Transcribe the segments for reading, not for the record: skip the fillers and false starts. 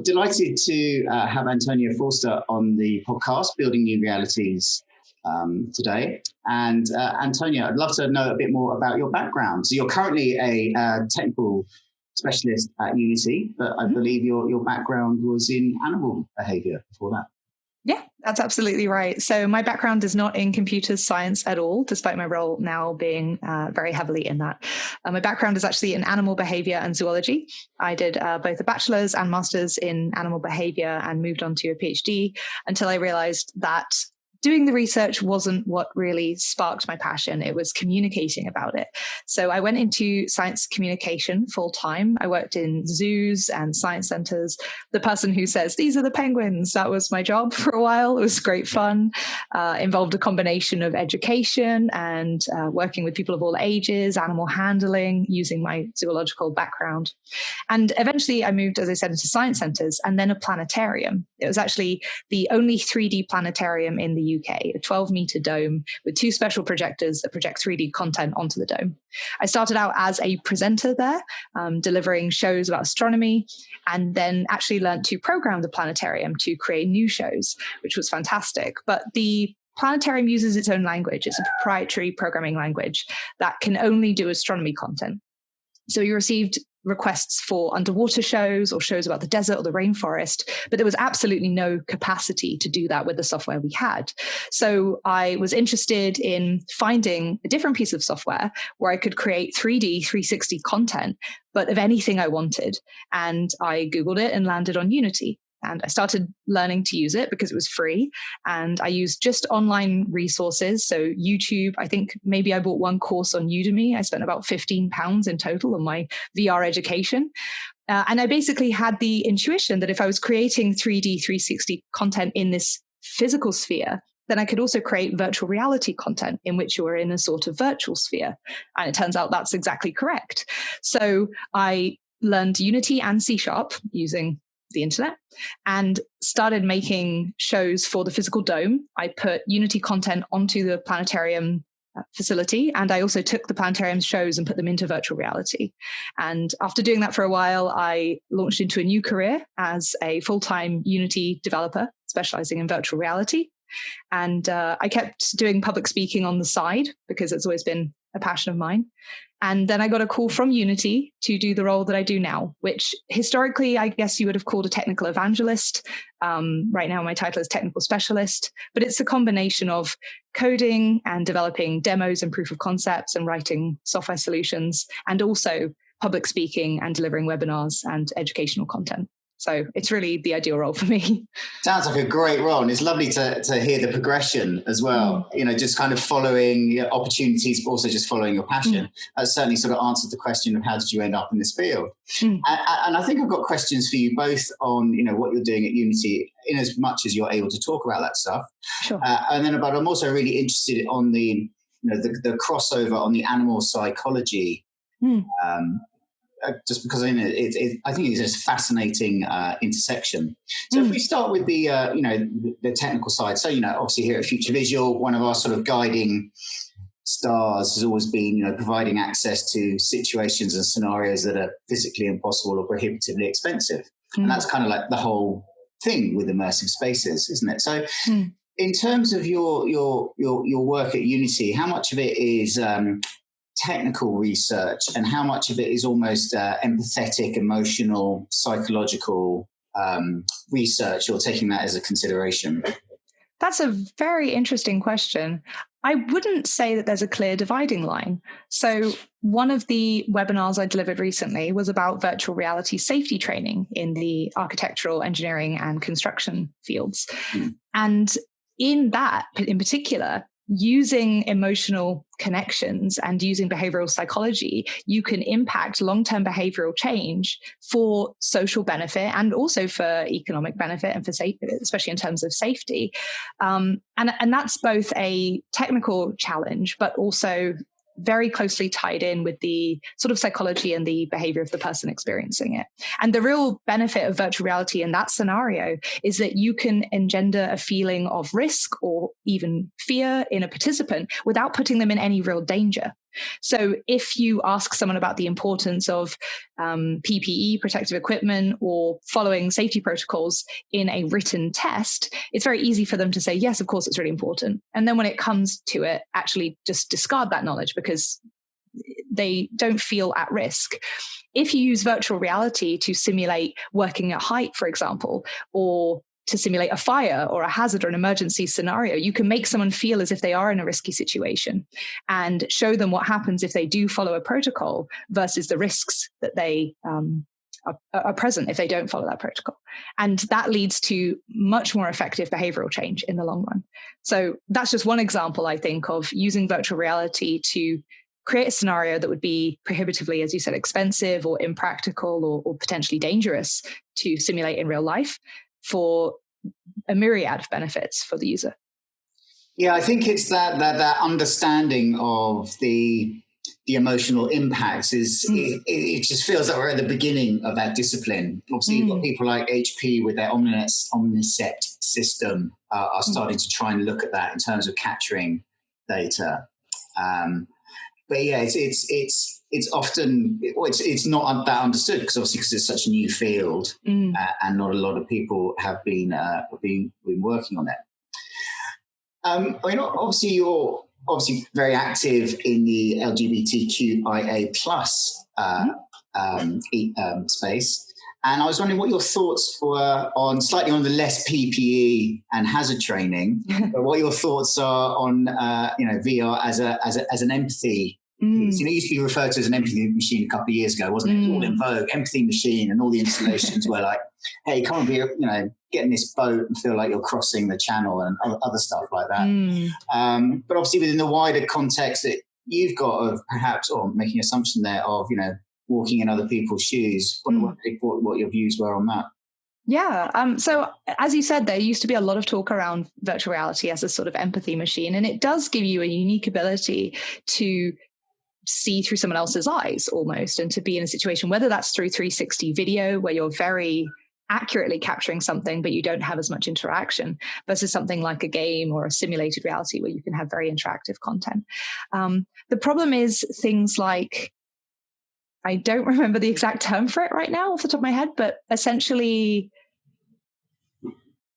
Delighted to have Antonia Forster on the podcast, Building New Realities, today. And Antonia, I'd love to know a bit more about your background. So you're currently a technical specialist at Unity, but I believe your background was in animal behaviour before that. Yeah, that's absolutely right. So my background is not in computer science at all, despite my role now being very heavily in that. My background is actually in animal behavior and zoology. I did both a bachelor's and master's in animal behavior and moved on to a PhD until I realized that doing the research wasn't what really sparked my passion. It was communicating about it. So I went into science communication full time. I worked in zoos and science centers. The person who says, these are the penguins, that was my job for a while. It was great fun. Involved a combination of education and working with people of all ages, animal handling, using my zoological background. And eventually I moved, as I said, into science centers and then a planetarium. It was actually the only 3D planetarium in the UK, a 12-meter dome with two special projectors that project 3D content onto the dome. I started out as a presenter there, delivering shows about astronomy, and then actually learned to program the planetarium to create new shows, which was fantastic. But the planetarium uses its own language. It's a proprietary programming language that can only do astronomy content. So we received requests for underwater shows or shows about the desert or the rainforest, but there was absolutely no capacity to do that with the software we had. So I was interested in finding a different piece of software where I could create 3D 360 content, but of anything I wanted. And I Googled it and landed on Unity. And I started learning to use it because it was free. And I used just online resources. So YouTube, I think maybe I bought one course on Udemy. I spent about £15 in total on my VR education. And I basically had the intuition that if I was creating 3D 360 content in this physical sphere, then I could also create virtual reality content in which you are in a sort of virtual sphere. And it turns out that's exactly correct. So I learned Unity and C# using the internet and started making shows for the physical dome. I put Unity content onto the planetarium facility, and I also took the planetarium's shows and put them into virtual reality. And after doing that for a while, I launched into a new career as a full-time Unity developer specializing in virtual reality. And I kept doing public speaking on the side because it's always been a passion of mine. And then I got a call from Unity to do the role that I do now, which historically, I guess you would have called a technical evangelist. Right now, my title is technical specialist, but it's a combination of coding and developing demos and proof of concepts and writing software solutions, and also public speaking and delivering webinars and educational content. So it's really the ideal role for me. Sounds like a great role. And it's lovely to hear the progression as well. You know, just kind of following opportunities, but also just following your passion. That certainly sort of answered the question of how did you end up in this field? And I think I've got questions for you both on, you know, what you're doing at Unity in as much as you're able to talk about that stuff. Sure. And then I'm also really interested on the crossover on the animal psychology. Just because I think it's a fascinating intersection. So if we start with the the technical side, so obviously here at Future Visual, one of our sort of guiding stars has always been providing access to situations and scenarios that are physically impossible or prohibitively expensive, and that's kind of like the whole thing with immersive spaces, isn't it? So in terms of your work at Unity, how much of it is technical research and how much of it is almost empathetic, emotional, psychological research, or taking that as a consideration? That's a very interesting question. I wouldn't say that there's a clear dividing line. So one of the webinars I delivered recently was about virtual reality safety training in the architectural, engineering, and construction fields. And in that, in particular, using emotional connections and using behavioral psychology, you can impact long-term behavioral change for social benefit and also for economic benefit and for safety, especially in terms of safety. And that's both a technical challenge, but also very closely tied in with the sort of psychology and the behavior of the person experiencing it. And the real benefit of virtual reality in that scenario is that you can engender a feeling of risk or even fear in a participant without putting them in any real danger. So if you ask someone about the importance of PPE, protective equipment, or following safety protocols in a written test, it's very easy for them to say, yes, of course, it's really important. And then when it comes to it, actually just discard that knowledge because they don't feel at risk. If you use virtual reality to simulate working at height, for example, or to simulate a fire or a hazard or an emergency scenario, you can make someone feel as if they are in a risky situation and show them what happens if they do follow a protocol versus the risks that they are present if they don't follow that protocol. And that leads to much more effective behavioral change in the long run. So that's just one example, I think, of using virtual reality to create a scenario that would be prohibitively, as you said, expensive or impractical or potentially dangerous to simulate in real life for a myriad of benefits for the user. Yeah, I think it's that understanding of the emotional impacts is it just feels like we're at the beginning of that discipline. Obviously, you've got people like HP with their Omnicept system are starting to try and look at that in terms of capturing data. But yeah, it's often it's not that understood because it's such a new field, and not a lot of people have been working on it. I mean, obviously you're very active in the LGBTQIA+ space, and I was wondering what your thoughts were on slightly on the less PPE and hazard training, but what your thoughts are on VR as an empathy. It used to be referred to as an empathy machine a couple of years ago, wasn't it? It was all in vogue, empathy machine, and all the installations were like, hey, come and get in this boat and feel like you're crossing the channel and other stuff like that. But obviously within the wider context that you've got of perhaps, or making an assumption there of, walking in other people's shoes, what your views were on that. Yeah. So as you said, there used to be a lot of talk around virtual reality as a sort of empathy machine, and it does give you a unique ability to see through someone else's eyes almost, and to be in a situation, whether that's through 360 video where you're very accurately capturing something but you don't have as much interaction, versus something like a game or a simulated reality where you can have very interactive content. The problem is things like, I don't remember the exact term for it right now off the top of my head, but essentially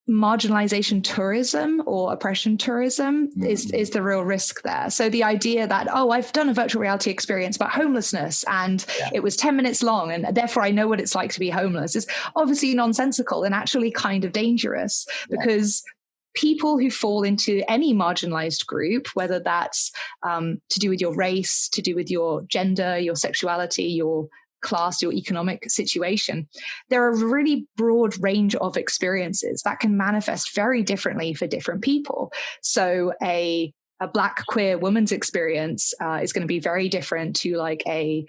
marginalization tourism or oppression tourism is the real risk there. So the idea that, I've done a virtual reality experience about homelessness and it was 10 minutes long and therefore I know what it's like to be homeless is obviously nonsensical and actually kind of dangerous, because people who fall into any marginalized group, whether that's to do with your race, to do with your gender, your sexuality, your class, your economic situation, there are a really broad range of experiences that can manifest very differently for different people. So a Black queer woman's experience is going to be very different to like a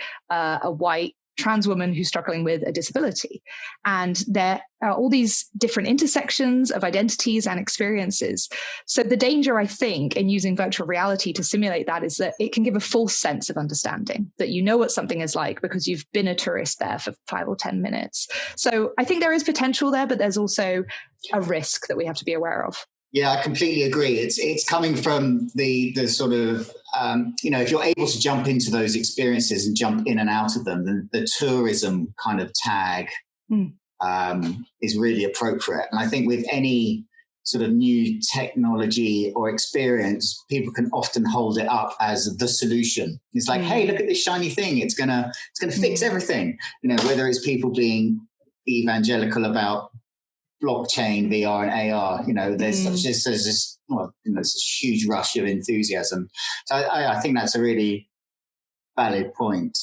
white trans woman who's struggling with a disability. And there are all these different intersections of identities and experiences. So the danger, I think, in using virtual reality to simulate that is that it can give a false sense of understanding, that you know what something is like because you've been a tourist there for 5 or 10 minutes. So I think there is potential there, but there's also a risk that we have to be aware of. Yeah, I completely agree. It's coming from the sort of, if you're able to jump into those experiences and jump in and out of them, then the tourism kind of tag is really appropriate. And I think with any sort of new technology or experience, people can often hold it up as the solution. It's like, hey, look at this shiny thing. It's gonna fix everything. Whether it's people being evangelical about blockchain, VR and AR, there's this huge rush of enthusiasm. So I think that's a really valid point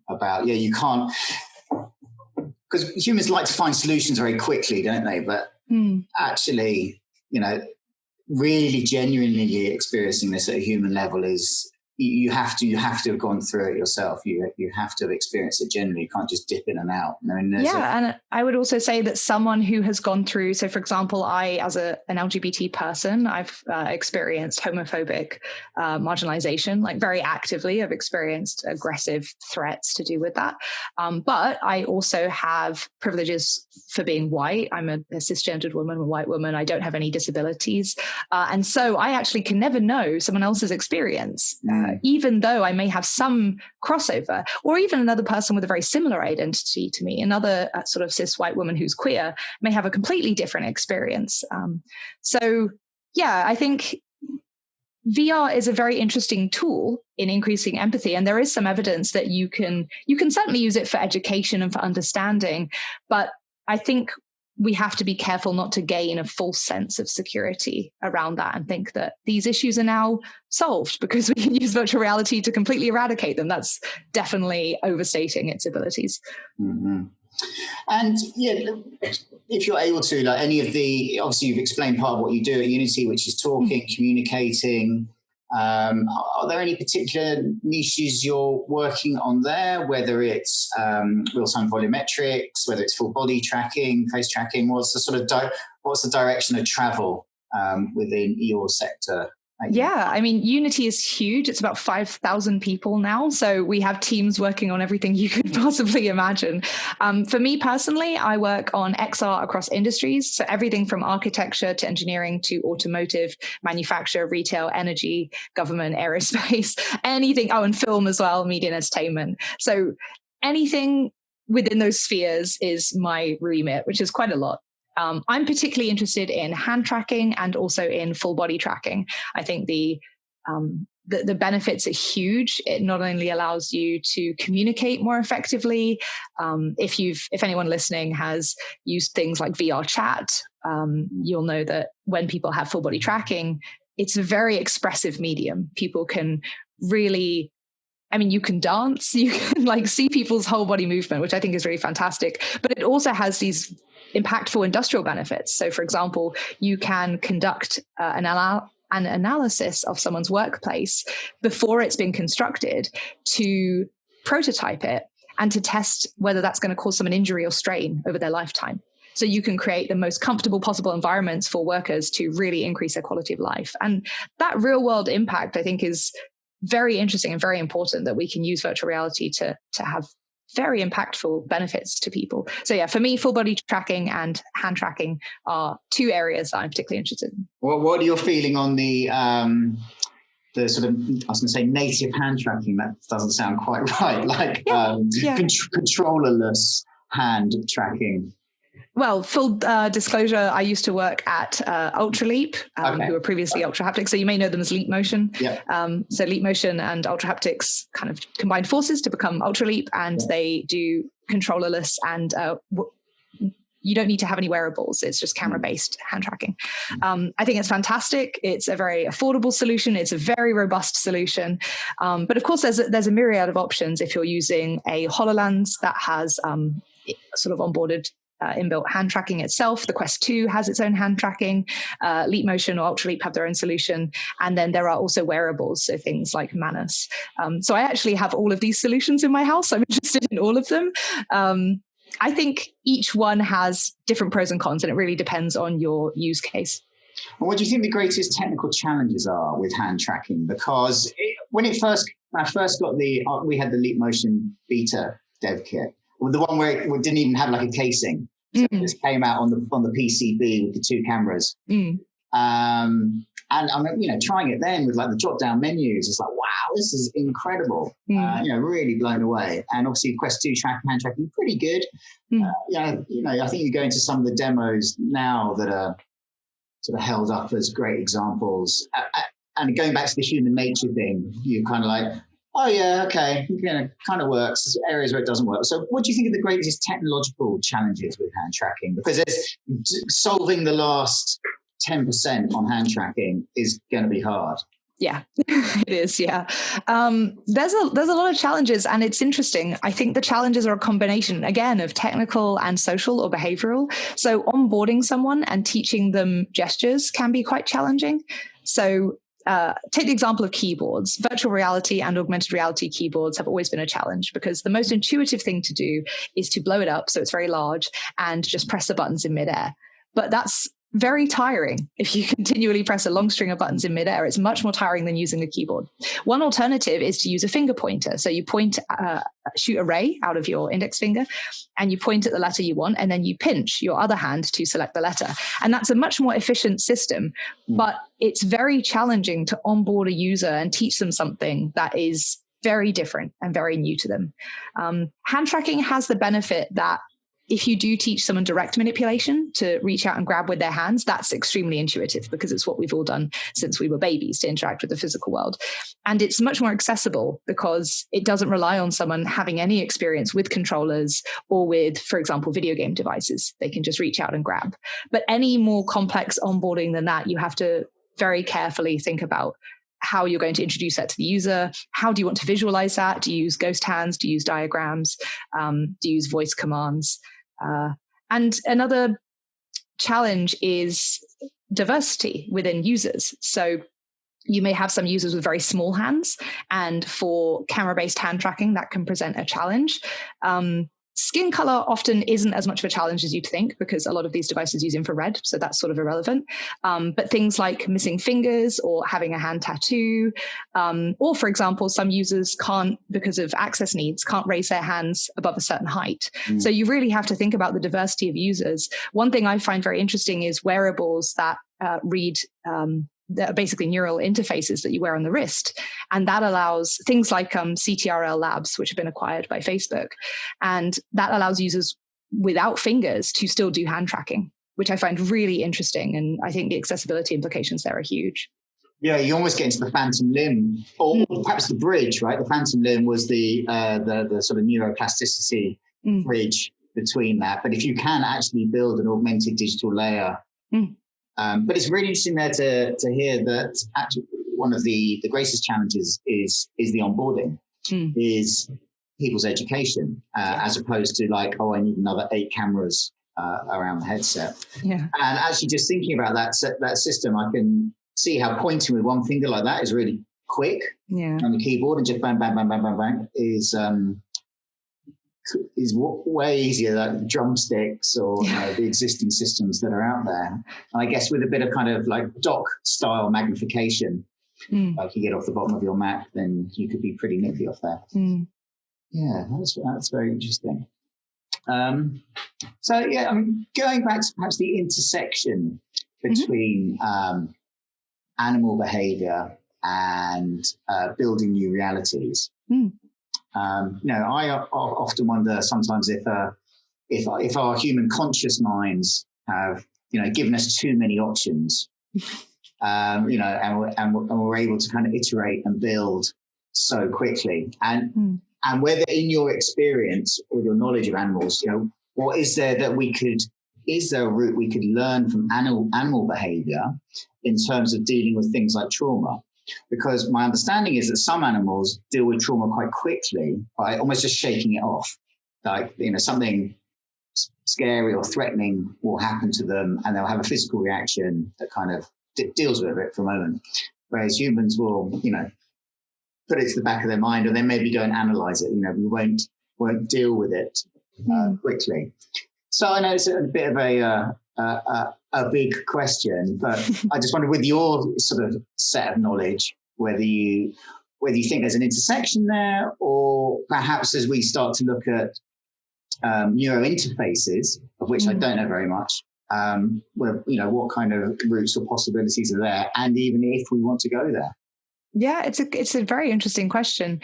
about, you can't, because humans like to find solutions very quickly, don't they? But actually, really genuinely experiencing this at a human level is, you have to have gone through it yourself. You have to have experienced it genuinely. You can't just dip in and out. And I would also say that someone who has gone through, so for example, I, as an LGBT person, I've experienced homophobic marginalization, like very actively. I've experienced aggressive threats to do with that. But I also have privileges for being white. I'm a cisgendered woman, a white woman. I don't have any disabilities. And so I actually can never know someone else's experience. even though I may have some crossover, or even another person with a very similar identity to me, another sort of cis white woman who's queer may have a completely different experience. So yeah, I think VR is a very interesting tool in increasing empathy, and there is some evidence that you can certainly use it for education and for understanding, but I think we have to be careful not to gain a false sense of security around that and think that these issues are now solved because we can use virtual reality to completely eradicate them. That's definitely overstating its abilities. Mm-hmm. And yeah, if you're able to, like any of the, obviously you've explained part of what you do at Unity, which is talking, communicating. Are there any particular niches you're working on there, whether it's real-time volumetrics, whether it's full body tracking, face tracking? What's the direction of travel within your sector? Yeah, I mean, Unity is huge. It's about 5,000 people now. So we have teams working on everything you could possibly imagine. For me personally, I work on XR across industries. So everything from architecture to engineering to automotive, manufacture, retail, energy, government, aerospace, anything. Oh, and film as well, media and entertainment. So anything within those spheres is my remit, which is quite a lot. I'm particularly interested in hand tracking and also in full body tracking. I think the benefits are huge. It not only allows you to communicate more effectively. If anyone listening has used things like VR chat, you'll know that when people have full body tracking, it's a very expressive medium. People can really, I mean, you can dance, you can like see people's whole body movement, which I think is really fantastic. But it also has these impactful industrial benefits. So, for example, you can conduct an analysis of someone's workplace before it's been constructed to prototype it and to test whether that's going to cause someone injury or strain over their lifetime. So you can create the most comfortable possible environments for workers to really increase their quality of life. And that real world impact, I think, is very interesting and very important, that we can use virtual reality to have very impactful benefits to people. So yeah, for me, full body tracking and hand tracking are two areas that I'm particularly interested in. What are you feeling on the sort of, I was going to say native hand tracking? That doesn't sound quite right. Like controllerless hand tracking. Well, full disclosure, I used to work at Ultraleap, who were previously Ultra Haptics. So you may know them as Leap Motion. Yep. So Leap Motion and Ultra Haptics kind of combined forces to become Ultraleap, and they do controllerless, and you don't need to have any wearables. It's just camera-based hand tracking. I think it's fantastic. It's a very affordable solution. It's a very robust solution. But of course, there's a myriad of options if you're using a HoloLens that has sort of onboarded inbuilt hand tracking itself. The Quest 2 has its own hand tracking. Leap Motion or Ultraleap have their own solution. And then there are also wearables, so things like Manus. So I actually have all of these solutions in my house. I'm interested in all of them. I think each one has different pros and cons, and it really depends on your use case. And what do you think the greatest technical challenges are with hand tracking? Because when I first got we had the Leap Motion beta dev kit, the one where it didn't even have like a casing. So it just came out on the PCB with the two cameras. And I'm trying it then with like the drop down menus. It's like, wow, this is incredible. Really blown away. And obviously Quest 2 hand tracking, pretty good. I think you go into some of the demos now that are sort of held up as great examples. And going back to the human nature thing, you're kind of like, oh yeah, okay, kind of works. There's areas where it doesn't work. So what do you think are the greatest technological challenges with hand tracking? Because it's solving the last 10% on hand tracking is going to be hard. Yeah, it is. Yeah. There's a lot of challenges, and it's interesting. I think the challenges are a combination, again, of technical and social or behavioral. So onboarding someone and teaching them gestures can be quite challenging. So take the example of keyboards. Virtual reality and augmented reality keyboards have always been a challenge because the most intuitive thing to do is to blow it up so it's very large and just press the buttons in midair. But that's very tiring. If you continually press a long string of buttons in midair, it's much more tiring than using a keyboard. One alternative is to use a finger pointer. So you shoot a ray out of your index finger and you point at the letter you want, and then you pinch your other hand to select the letter. And that's a much more efficient system, but it's very challenging to onboard a user and teach them something that is very different and very new to them. Hand tracking has the benefit that if you do teach someone direct manipulation to reach out and grab with their hands, that's extremely intuitive because it's what we've all done since we were babies, to interact with the physical world. And it's much more accessible because it doesn't rely on someone having any experience with controllers or with, for example, video game devices. They can just reach out and grab. But any more complex onboarding than that, you have to very carefully think about how you're going to introduce that to the user. How do you want to visualize that? Do you use ghost hands? Do you use diagrams? Do you use voice commands? And another challenge is diversity within users. So you may have some users with very small hands, and for camera-based hand tracking, that can present a challenge. Skin color often isn't as much of a challenge as you'd think because a lot of these devices use infrared, so that's sort of irrelevant. But things like missing fingers or having a hand tattoo, or for example, some users can't, because of access needs, can't raise their hands above a certain height. So you really have to think about the diversity of users. One thing I find very interesting is wearables that read that are basically neural interfaces that you wear on the wrist. And that allows things like CTRL Labs, which have been acquired by Facebook. And that allows users without fingers to still do hand tracking, which I find really interesting. And I think the accessibility implications there are huge. Yeah, you almost get into the phantom limb, or perhaps the bridge, right? The phantom limb was the sort of neuroplasticity bridge between that. But if you can actually build an augmented digital layer, but it's really interesting there to hear that actually one of the greatest challenges is the onboarding, is people's education, as opposed to like, oh, I need another 8 cameras around the headset. Yeah. And actually just thinking about that system, I can see how pointing with one finger like that is really quick on the keyboard, and just bang, bang, bang, bang, bang, bang is way easier than drumsticks or the existing systems that are out there. And I guess with a bit of kind of like dock style magnification, like you get off the bottom of your Mac, then you could be pretty nippy off there. Yeah, that's very interesting. So yeah, I mean, going back to perhaps the intersection between animal behavior and building new realities. I often wonder sometimes if our human conscious minds have, given us too many options, and we're able to kind of iterate and build so quickly. And whether in your experience or your knowledge of animals, what is there that is there a route we could learn from animal behavior in terms of dealing with things like trauma? Because my understanding is that some animals deal with trauma quite quickly by almost just shaking it off. Like, something scary or threatening will happen to them and they'll have a physical reaction that kind of deals with it for a moment. Whereas humans will, put it to the back of their mind, or then maybe go and analyze it. We won't deal with it quickly. So I know it's a bit of a big question, but I just wonder, with your sort of set of knowledge, whether you think there's an intersection there, or perhaps as we start to look at neurointerfaces, of which I don't know very much, what kind of routes or possibilities are there, and even if we want to go there. Yeah, it's a very interesting question.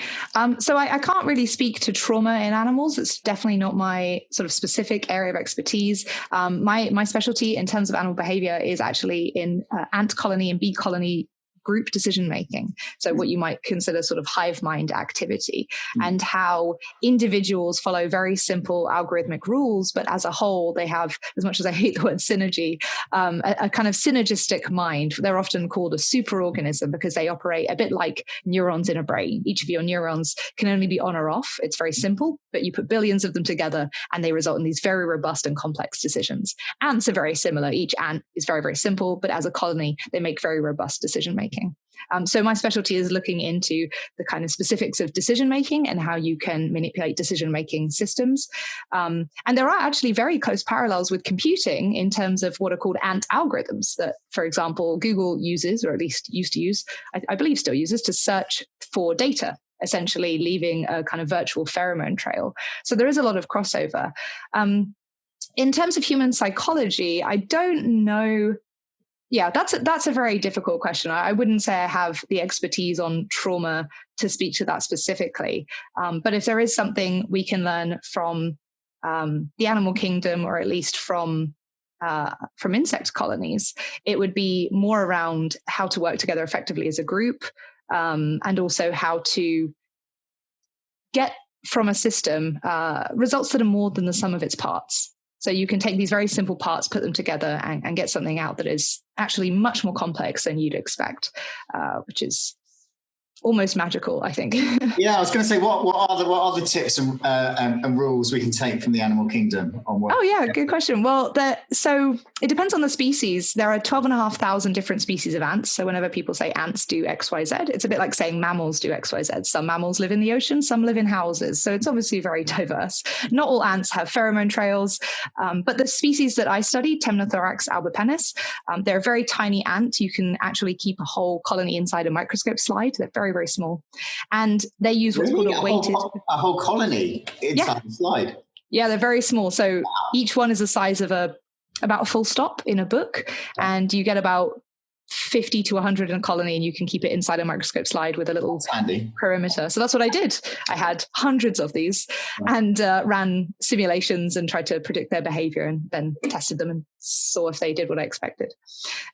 So I can't really speak to trauma in animals. It's definitely not my sort of specific area of expertise. My specialty in terms of animal behavior is actually in ant colony and bee colony group decision making. So what you might consider sort of hive mind activity, and how individuals follow very simple algorithmic rules, but as a whole, they have, as much as I hate the word synergy, a kind of synergistic mind. They're often called a superorganism because they operate a bit like neurons in a brain. Each of your neurons can only be on or off. It's very simple, but you put billions of them together and they result in these very robust and complex decisions. Ants are very similar. Each ant is very, very simple, but as a colony, they make very robust decision making. making. So my specialty is looking into the kind of specifics of decision making and how you can manipulate decision making systems. And there are actually very close parallels with computing in terms of what are called Ant algorithms that, for example, Google uses, or at least used to use, I believe still uses, to search for data, essentially leaving a kind of virtual pheromone trail. So there is a lot of crossover. In terms of human psychology, I don't know. Yeah, that's a very difficult question. I wouldn't say I have the expertise on trauma to speak to that specifically. But if there is something we can learn from the animal kingdom, or at least from insect colonies, it would be more around how to work together effectively as a group, and also how to get from a system results that are more than the sum of its parts. So you can take these very simple parts, put them together, and get something out that is actually much more complex than you'd expect, which is almost magical, I think. Yeah, I was going to say, what are the tips and rules we can take from the animal kingdom on what? Oh yeah, good question. Well, so it depends on the species. There are 12,500 different species of ants. So whenever people say ants do X, Y, Z, it's a bit like saying mammals do X, Y, Z. Some mammals live in the ocean, some live in houses. So it's obviously very diverse. Not all ants have pheromone trails, but the species that I studied, Temnothorax albipennis, they're a very tiny ant. You can actually keep a whole colony inside a microscope slide. They're very, very small. And they use what's called a weighted... A whole colony inside the slide? Yeah, they're very small. So each one is the size of about a full stop in a book. And you get about 50 to 100 in a colony, and you can keep it inside a microscope slide with a little perimeter. So that's what I did. I had hundreds of these and ran simulations and tried to predict their behavior, and then tested them and saw if they did what I expected.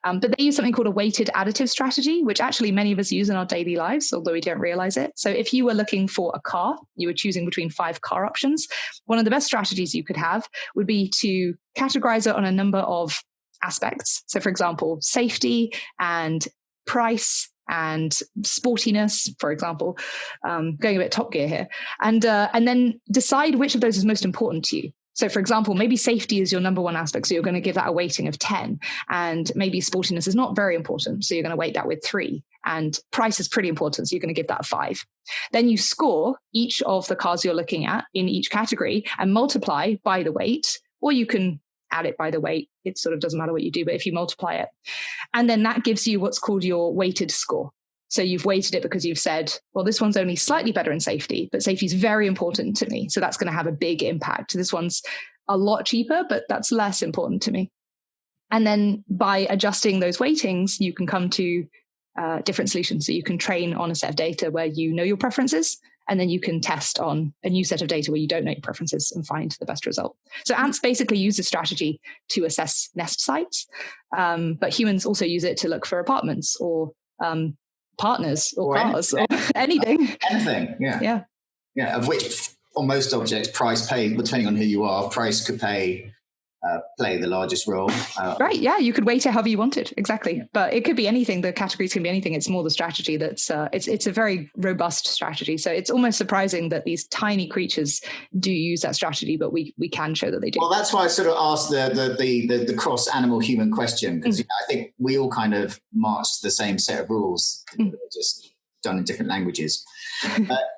But they use something called a weighted additive strategy, which actually many of us use in our daily lives, although we don't realize it. So if you were looking for a car, you were choosing between 5 car options. One of the best strategies you could have would be to categorize it on a number of aspects. So for example, safety and price and sportiness, for example, going a bit Top Gear here, and then decide which of those is most important to you. So for example, maybe safety is your number one aspect, so you're going to give that a weighting of 10, and maybe sportiness is not very important, so you're going to weight that with 3, and price is pretty important, so you're going to give that a 5. Then you score each of the cars you're looking at in each category and multiply by the weight, or you can add it by the weight. It sort of doesn't matter what you do, but if you multiply it, and then that gives you what's called your weighted score. So you've weighted it because you've said, well, this one's only slightly better in safety, but safety is very important to me. So that's going to have a big impact. This one's a lot cheaper, but that's less important to me. And then by adjusting those weightings, you can come to different solutions. So you can train on a set of data where you know your preferences, and then you can test on a new set of data where you don't know your preferences and find the best result. So ants basically use this strategy to assess nest sites, but humans also use it to look for apartments or partners or cars or anything. Anything, yeah. Yeah, of which on most objects, price paid, depending on who you are, price could play the largest role. Right, yeah, you could weight it however you wanted, exactly. But it could be anything. The categories can be anything. It's more the strategy that's, it's a very robust strategy. So it's almost surprising that these tiny creatures do use that strategy, but we can show that they do. Well, that's why I sort of asked the cross animal human question, because I think we all kind of march the same set of rules, just done in different languages.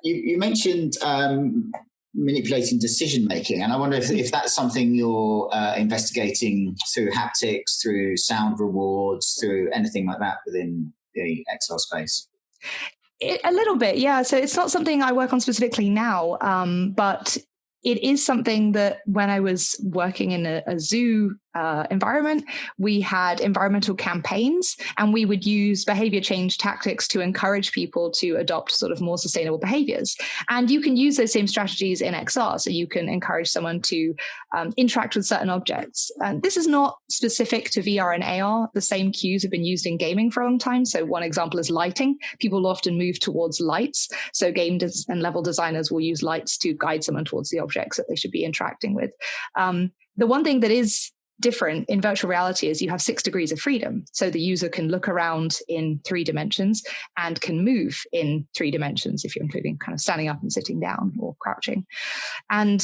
You mentioned manipulating decision making, and I wonder if that's something you're investigating through haptics, through sound rewards, through anything like that within the XR space. A little bit, yeah. So it's not something I work on specifically now, but it is something that when I was working in a zoo environment, we had environmental campaigns, and we would use behavior change tactics to encourage people to adopt sort of more sustainable behaviors. And you can use those same strategies in XR. So you can encourage someone to interact with certain objects. And this is not specific to VR and AR. The same cues have been used in gaming for a long time. So one example is lighting. People will often move towards lights. So game and level designers will use lights to guide someone towards the objects that they should be interacting with. The one thing that is different in virtual reality is you have 6 degrees of freedom. So the user can look around in 3 dimensions and can move in 3 dimensions, if you're including kind of standing up and sitting down or crouching. And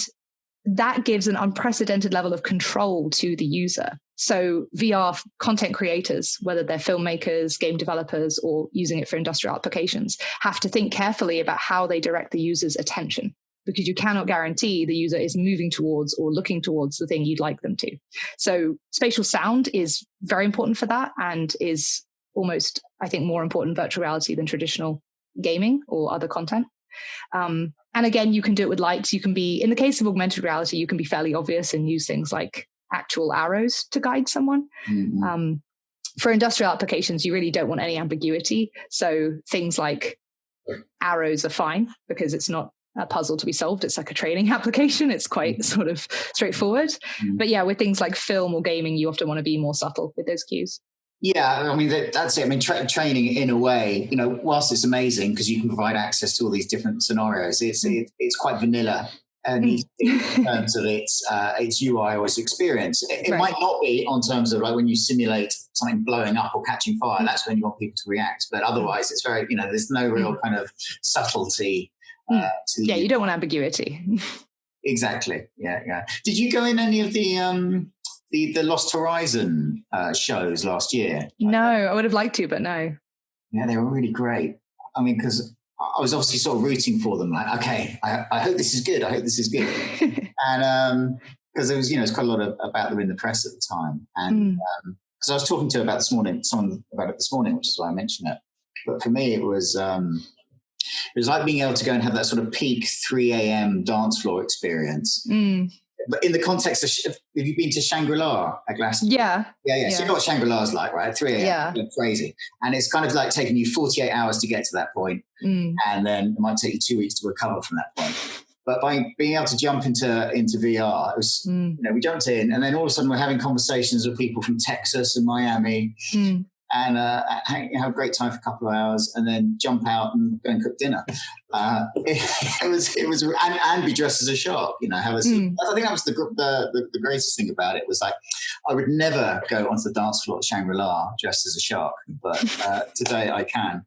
that gives an unprecedented level of control to the user. So VR content creators, whether they're filmmakers, game developers, or using it for industrial applications, have to think carefully about how they direct the user's attention, because you cannot guarantee the user is moving towards or looking towards the thing you'd like them to. So spatial sound is very important for that, and is almost, I think, more important in virtual reality than traditional gaming or other content. And again, you can do it with lights. You can be, in the case of augmented reality, you can be fairly obvious and use things like actual arrows to guide someone. Mm-hmm. For industrial applications, you really don't want any ambiguity. So things like arrows are fine because it's not a puzzle to be solved. It's like a training application. It's quite sort of straightforward. Mm-hmm. But yeah, with things like film or gaming, you often want to be more subtle with those cues. Yeah, I mean, that's it. I mean, training in a way, whilst it's amazing because you can provide access to all these different scenarios, it's quite vanilla in terms of its UI or its experience. It right. might not be on terms of like when you simulate something blowing up or catching fire, that's when you want people to react. But otherwise, it's very, there's no real kind of subtlety. You don't want ambiguity. Exactly. Yeah. Did you go in any of the Lost Horizon shows last year? No, I would have liked to, but no. Yeah, they were really great. I mean, because I was obviously sort of rooting for them. Like, okay, I hope this is good. And because there was, it's quite a lot about them in the press at the time. And because I was talking to someone about it this morning, which is why I mentioned it. But for me, it was like being able to go and have that sort of peak 3 a.m. dance floor experience. But in the context of, have you been to Shangri-La at Glastonbury? Yeah. So you know what Shangri-La's like, right? At 3 a.m. Yeah. It's crazy. And it's kind of like taking you 48 hours to get to that point. And then it might take you 2 weeks to recover from that point. But by being able to jump into VR, it was, we jumped in, and then all of a sudden we're having conversations with people from Texas and Miami. And have a great time for a couple of hours, and then jump out and go and cook dinner. It was, and be dressed as a shark. I think that was the greatest thing about it. Was like, I would never go onto the dance floor at Shangri-La dressed as a shark, but today I can.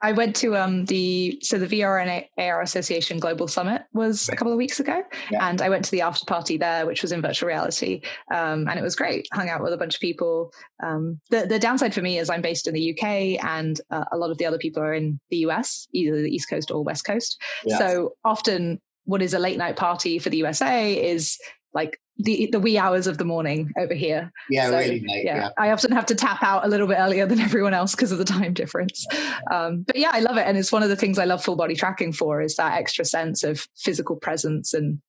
I went to the VR and AR Association Global Summit was a couple of weeks ago, and I went to the after party there, which was in virtual reality, and it was great. Hung out with a bunch of people. The downside for me is I'm based in the UK, and a lot of the other people are in the US, either the East Coast or West Coast. Yeah. So often, what is a late night party for the USA is like the wee hours of the morning over here. Yeah, so, really late. Yeah. I often have to tap out a little bit earlier than everyone else because of the time difference. But yeah, I love it. And it's one of the things I love full body tracking for, is that extra sense of physical presence and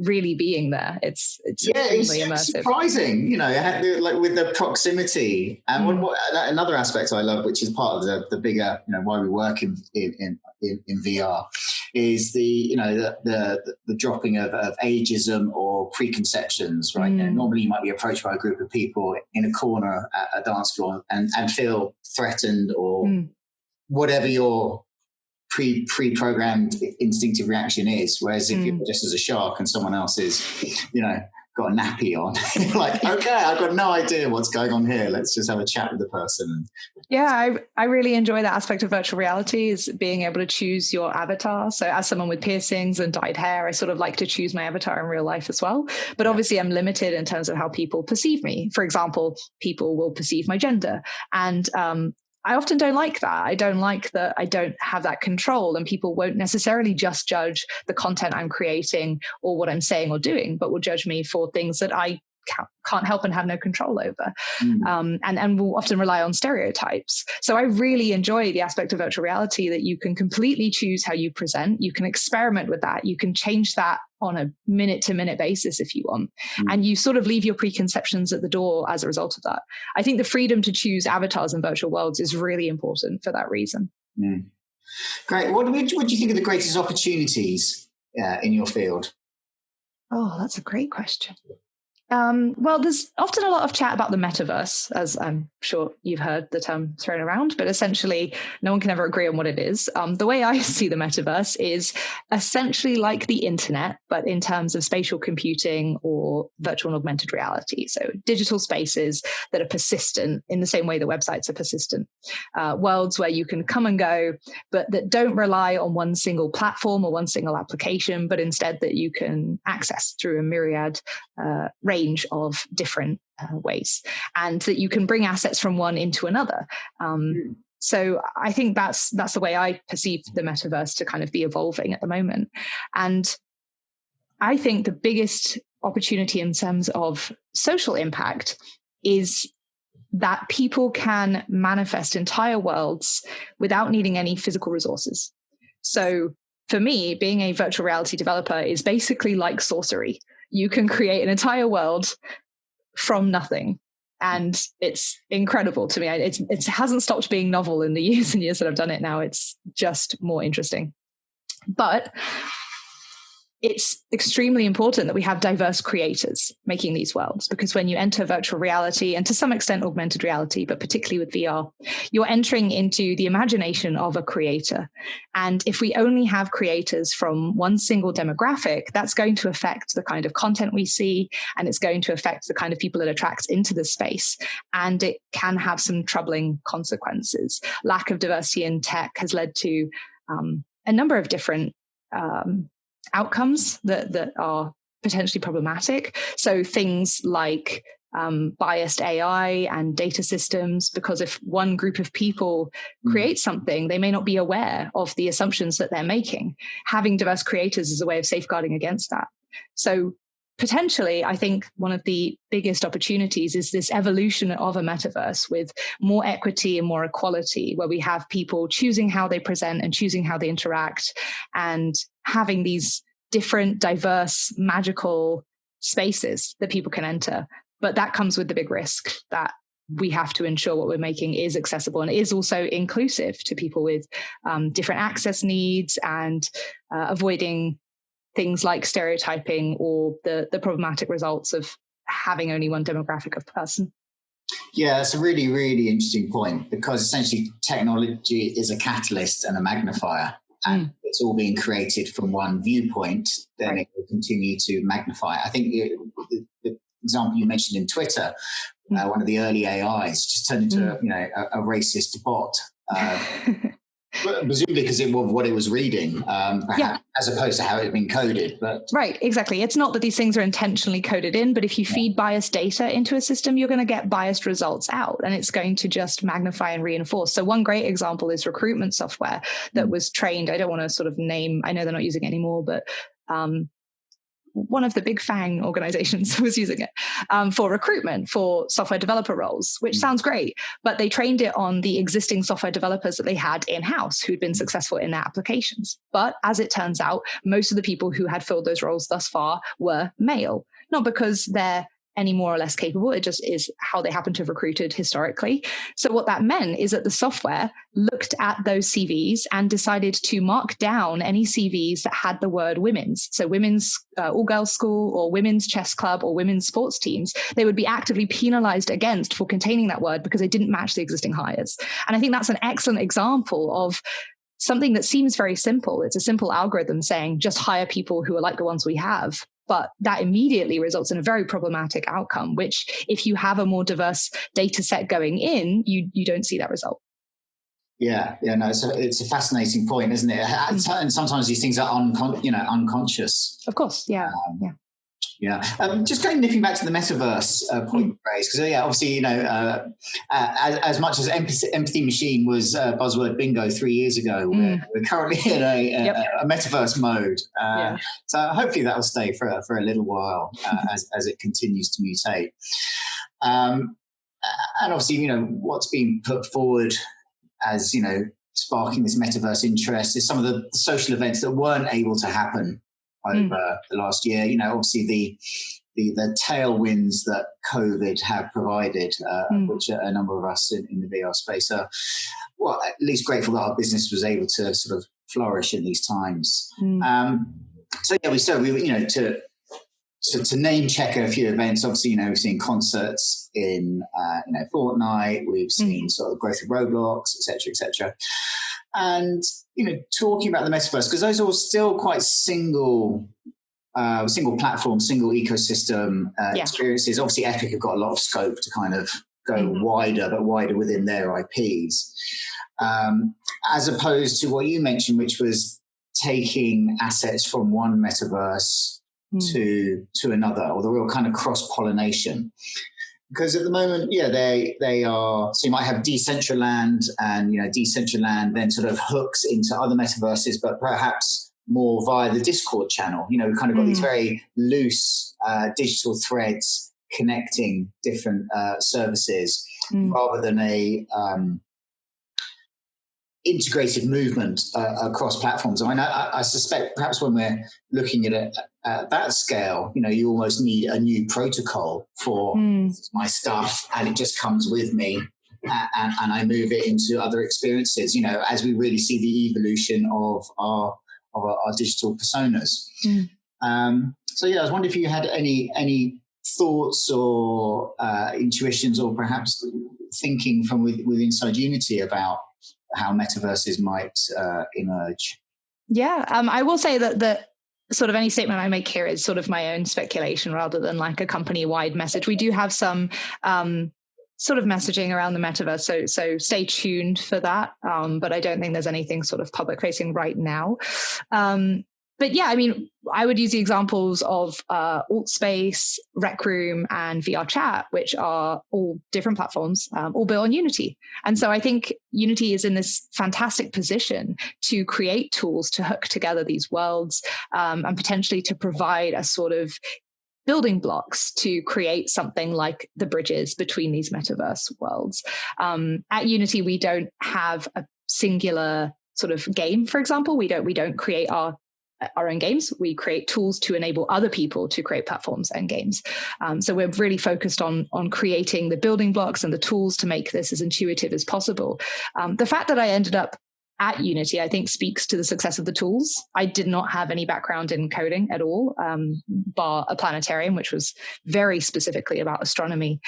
really being there. It's extremely immersive. Surprising, like with the proximity. And another aspect I love, which is part of the bigger, why we work in VR, is the dropping of ageism or preconceptions, right? Normally you might be approached by a group of people in a corner at a dance floor and feel threatened or whatever your pre-programmed instinctive reaction is. Whereas if you're just as a shark and someone else is, got a nappy on, you're like, okay, I've got no idea what's going on here. Let's just have a chat with the person. Yeah, I really enjoy that aspect of virtual reality, is being able to choose your avatar. So as someone with piercings and dyed hair, I sort of like to choose my avatar in real life as well. But obviously I'm limited in terms of how people perceive me. For example, people will perceive my gender. And I often don't like that. I don't like that I don't have that control, and people won't necessarily just judge the content I'm creating or what I'm saying or doing, but will judge me for things that I can't help and have no control over. And will often rely on stereotypes. So I really enjoy the aspect of virtual reality that you can completely choose how you present. You can experiment with that. You can change that on a minute-to-minute basis if you want. And you sort of leave your preconceptions at the door as a result of that. I think the freedom to choose avatars in virtual worlds is really important for that reason. Great. What do you think are the greatest opportunities in your field? Oh, that's a great question. Well, there's often a lot of chat about the metaverse, as I'm sure you've heard the term thrown around, but essentially no one can ever agree on what it is. The way I see the metaverse is essentially like the internet, but in terms of spatial computing or virtual and augmented reality. So digital spaces that are persistent in the same way that websites are persistent. Worlds where you can come and go, but that don't rely on one single platform or one single application, but instead that you can access through a myriad range range of different ways, and that you can bring assets from one into another. So I think that's the way I perceive the metaverse to kind of be evolving at the moment. And I think the biggest opportunity in terms of social impact is that people can manifest entire worlds without needing any physical resources. So for me, being a virtual reality developer is basically like sorcery. You can create an entire world from nothing. And it's incredible to me. It hasn't stopped being novel in the years and years that I've done it now. It's just more interesting. But it's extremely important that we have diverse creators making these worlds, because when you enter virtual reality, and to some extent augmented reality, but particularly with VR, you're entering into the imagination of a creator. And if we only have creators from one single demographic, that's going to affect the kind of content we see, and it's going to affect the kind of people it attracts into the space. And it can have some troubling consequences. Lack of diversity in tech has led to a number of different outcomes that are potentially problematic. So things like biased AI and data systems, because if one group of people create something, they may not be aware of the assumptions that they're making. Having diverse creators is a way of safeguarding against that. So potentially, I think one of the biggest opportunities is this evolution of a metaverse with more equity and more equality, where we have people choosing how they present and choosing how they interact, and having these different, diverse, magical spaces that people can enter. But that comes with the big risk that we have to ensure what we're making is accessible and is also inclusive to people with different access needs, and avoiding things like stereotyping or the problematic results of having only one demographic of person. Yeah, that's a really, really interesting point, because essentially technology is a catalyst and a magnifier, and it's all being created from one viewpoint, then it will continue to magnify. I think the example you mentioned in Twitter, one of the early AIs just turned into a racist bot. Presumably because of what it was reading, perhaps, as opposed to how it had been coded. But right, exactly. It's not that these things are intentionally coded in, but if you feed biased data into a system, you're going to get biased results out, and it's going to just magnify and reinforce. So one great example is recruitment software that was trained. I don't want to sort of name, I know they're not using it anymore, but one of the big FANG organizations was using it for recruitment for software developer roles, which sounds great, but they trained it on the existing software developers that they had in-house who'd been successful in their applications. But as it turns out, most of the people who had filled those roles thus far were male, not because they're any more or less capable. It just is how they happen to have recruited historically. So what that meant is that the software looked at those CVs and decided to mark down any CVs that had the word women's. So women's all-girls school, or women's chess club, or women's sports teams. They would be actively penalized against for containing that word because they didn't match the existing hires. And I think that's an excellent example of something that seems very simple. It's a simple algorithm saying just hire people who are like the ones we have. But that immediately results in a very problematic outcome, which if you have a more diverse data set going in, you don't see that result. Yeah, no, it's a fascinating point, isn't it? And sometimes these things are unconscious. Of course, yeah. Just nipping back to the metaverse point you raised, because obviously, as much as empathy machine was buzzword bingo 3 years ago, we're currently in a metaverse mode. So hopefully that will stay for a little while as it continues to mutate. And obviously, what's being put forward as sparking this metaverse interest is some of the social events that weren't able to happen over the last year. Obviously the tailwinds that COVID have provided, which a number of us in the VR space are, well, at least grateful that our business was able to sort of flourish in these times. To name check a few events, obviously, we've seen concerts in, Fortnite, we've seen sort of growth of Roblox, et cetera. And, talking about the metaverse, because those are all still quite single platform, single ecosystem experiences. Obviously, Epic have got a lot of scope to kind of go wider within their IPs, as opposed to what you mentioned, which was taking assets from one metaverse to another, or the real kind of cross-pollination. Because at the moment, they are. So you might have Decentraland, and Decentraland then sort of hooks into other metaverses, but perhaps more via the Discord channel. We've kind of got these very loose digital threads connecting different services, rather than a integrated movement across platforms. I mean, I suspect perhaps when we're looking at it at that scale, you almost need a new protocol for my stuff, and it just comes with me, and I move it into other experiences. As we really see the evolution of our digital personas. So I was wondering if you had any thoughts or intuitions, or perhaps thinking from with inside Unity about how metaverses might emerge. Yeah, I will say that sort of any statement I make here is sort of my own speculation rather than like a company-wide message. We do have some sort of messaging around the metaverse, so stay tuned for that. But I don't think there's anything sort of public-facing right now. But yeah, I mean, I would use the examples of AltSpace, Rec Room, and VR Chat, which are all different platforms, all built on Unity. And so I think Unity is in this fantastic position to create tools to hook together these worlds, and potentially to provide a sort of building blocks to create something like the bridges between these metaverse worlds. At Unity, we don't have a singular sort of game, for example. We don't create our own games. We create tools to enable other people to create platforms and games. So we're really focused on creating the building blocks and the tools to make this as intuitive as possible. The fact that I ended up at Unity, I think, speaks to the success of the tools. I did not have any background in coding at all, bar a planetarium, which was very specifically about astronomy.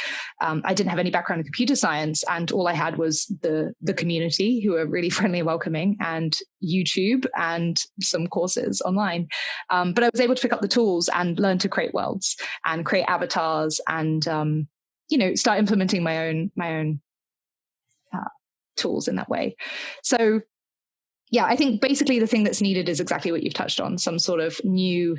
I didn't have any background in computer science, and all I had was the community, who are really friendly and welcoming, and YouTube and some courses online. But I was able to pick up the tools and learn to create worlds and create avatars, and start implementing my own tools in that way. So yeah, I think basically the thing that's needed is exactly what you've touched on, some sort of new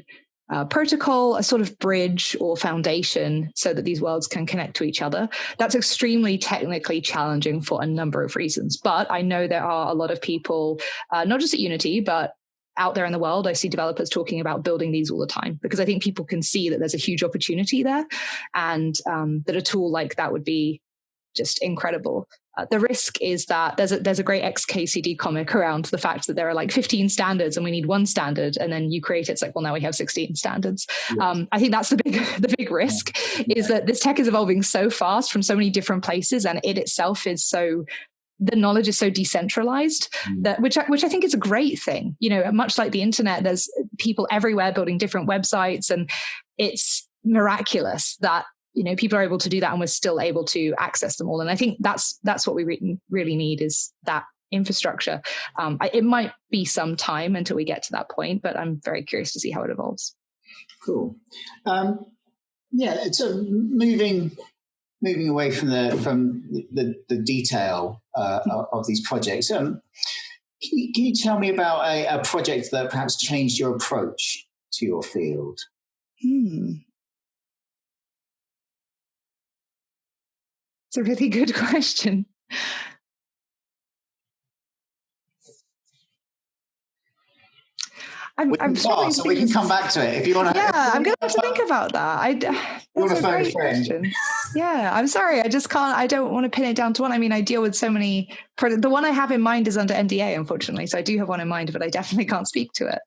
protocol, a sort of bridge or foundation so that these worlds can connect to each other. That's extremely technically challenging for a number of reasons. But I know there are a lot of people, not just at Unity, but out there in the world, I see developers talking about building these all the time, because I think people can see that there's a huge opportunity there, and that a tool like that would be just incredible. The risk is that there's a great XKCD comic around the fact that there are like 15 standards and we need one standard, and then you create it's like, well, now we have 16 standards. Yes. I think that's the big risk, is that this tech is evolving so fast from so many different places, and it itself is the knowledge is so decentralized that which I think is a great thing. Much like the internet, there's people everywhere building different websites, and it's miraculous that people are able to do that, and we're still able to access them all. And I think that's what we really need, is that infrastructure. It might be some time until we get to that point, but I'm very curious to see how it evolves. Cool. It's moving away from the detail of these projects. Can you tell me about a project that perhaps changed your approach to your field? It's a really good question. I'm sorry, so we can come back to it if you want to. Yeah, I'm going to have to think about that. That's a great question. Yeah, I'm sorry. I just can't. I don't want to pin it down to one. I mean, I deal with so many. The one I have in mind is under NDA, unfortunately. So I do have one in mind, but I definitely can't speak to it.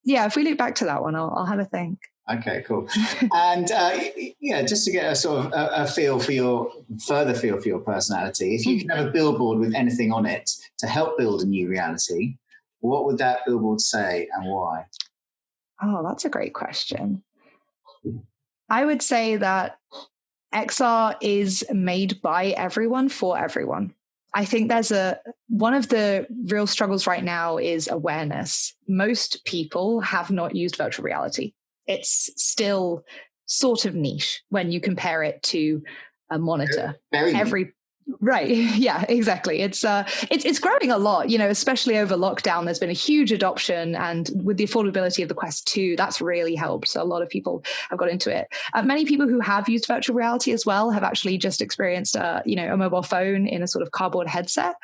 If we look back to that one, I'll have a think. Okay, cool. And just to get a sort of a feel for your personality, if you can have a billboard with anything on it to help build a new reality, what would that billboard say and why? Oh, that's a great question. I would say that XR is made by everyone for everyone. I think one of the real struggles right now is awareness. Most people have not used virtual reality. It's still sort of niche when you compare it to a monitor. Very Right. Yeah, exactly. It's growing a lot, especially over lockdown. There's been a huge adoption, and with the affordability of the Quest 2, that's really helped. So a lot of people have got into it. Many people who have used virtual reality as well have actually just experienced a mobile phone in a sort of cardboard headset,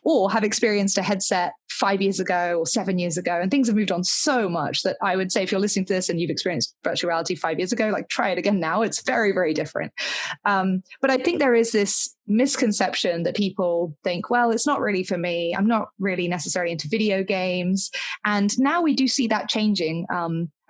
or have experienced a headset 5 years ago or 7 years ago. And things have moved on so much that I would say, if you're listening to this and you've experienced virtual reality 5 years ago, like, try it again now. It's very, very different. But I think there is this misconception that people think, well, it's not really for me. I'm not really necessarily into video games. And now we do see that changing.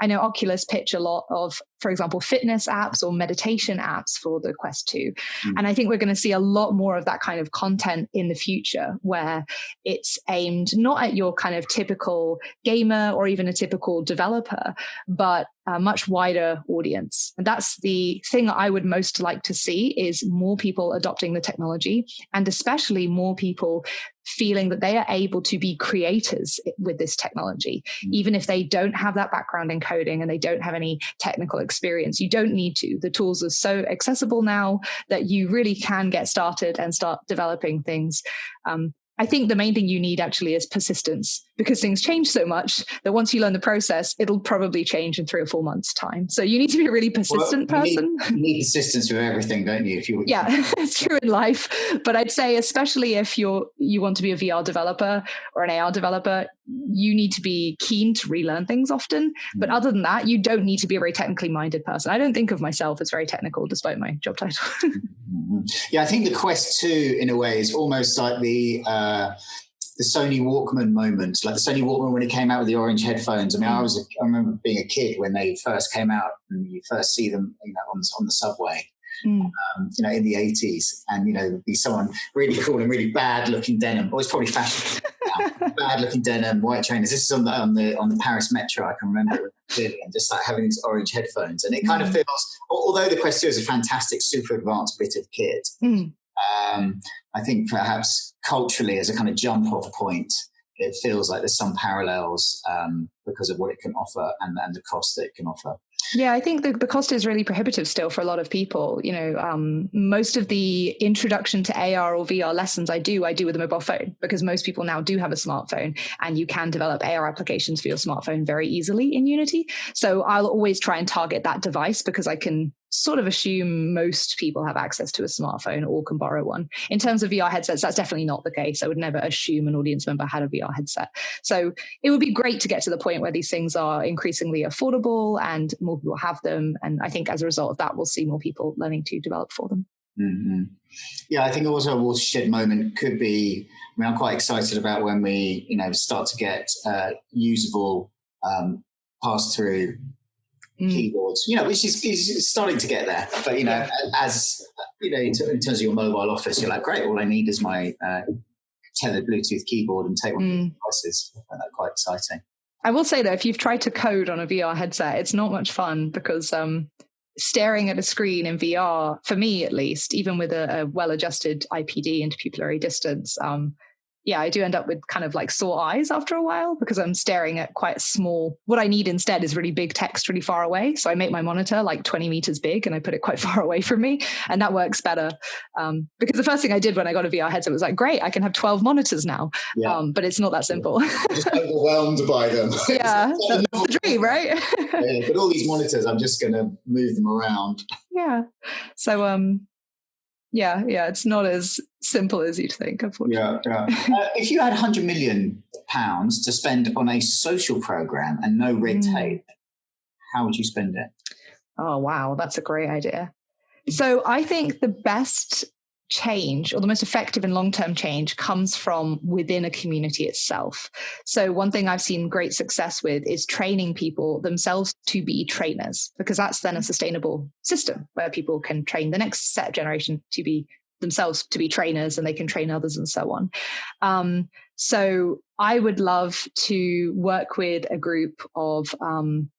I know Oculus pitch a lot of, for example, fitness apps or meditation apps for the Quest 2. And I think we're going to see a lot more of that kind of content in the future, where it's aimed not at your kind of typical gamer or even a typical developer, but a much wider audience. And that's the thing I would most like to see, is more people adopting the technology, and especially more people feeling that they are able to be creators with this technology, even if they don't have that background in coding and they don't have any technical experience. You don't need to. The tools are so accessible now that you really can get started and start developing things. I think the main thing you need actually is persistence, because things change so much that once you learn the process, it'll probably change in 3 or 4 months' time. So you need to be a really persistent person. You need persistence with everything, don't you? Yeah, it's true in life. But I'd say, especially if you want to be a VR developer or an AR developer, you need to be keen to relearn things often. But other than that, you don't need to be a very technically minded person. I don't think of myself as very technical, despite my job title. Yeah, I think the Quest 2, in a way, is almost like the Sony Walkman moment, like the Sony Walkman when it came out with the orange headphones. I mean, I remember being a kid when they first came out, and you first see them, on the subway, in the 80s, and there'd be someone really cool and really bad looking denim. Well, it's probably fashion. Bad looking denim, white trainers. This is on the Paris Metro. I can remember it clearly, and just like having these orange headphones, and it kind of feels. Although the Quest 2 is a fantastic, super advanced bit of kit, I think perhaps culturally, as a kind of jump off point, it feels like there's some parallels because of what it can offer and the cost that it can offer. Yeah, I think the cost is really prohibitive still for a lot of people. Most of the introduction to AR or VR lessons I do with a mobile phone, because most people now do have a smartphone, and you can develop AR applications for your smartphone very easily in Unity. So I'll always try and target that device, because I can sort of assume most people have access to a smartphone or can borrow one. In terms of VR headsets, that's definitely not the case. I would never assume an audience member had a VR headset. So it would be great to get to the point where these things are increasingly affordable and more people have them. And I think as a result of that, we'll see more people learning to develop for them. Mm-hmm. Yeah, I think also a watershed moment could be, I'm quite excited about when we, start to get usable pass-through keyboards, which is starting to get there. But, as, in terms of your mobile office, you're like, great, all I need is my tethered Bluetooth keyboard and take one of the devices. I find that quite exciting. I will say, though, if you've tried to code on a VR headset, it's not much fun, because staring at a screen in VR, for me at least, even with a well-adjusted IPD, interpupillary distance, I do end up with kind of like sore eyes after a while, because I'm staring at quite small. What I need instead is really big text really far away. So I make my monitor like 20 meters big and I put it quite far away from me. And that works better. Because the first thing I did when I got a VR headset was like, great, I can have 12 monitors now. Yeah. But it's not that simple. Just overwhelmed by them. Yeah, that's the dream, right? Yeah, but all these monitors, I'm just going to move them around. Yeah. So, yeah, it's not as simple as you'd think, unfortunately. Yeah. If you had £100 million to spend on a social program and no red tape, how would you spend it? Oh, wow, that's a great idea. So I think the best change, or the most effective and long-term change, comes from within a community itself. So one thing I've seen great success with is training people themselves to be trainers, because that's then a sustainable system where people can train the next set of generation to be themselves to be trainers, and they can train others and so on. So I would love to work with a group of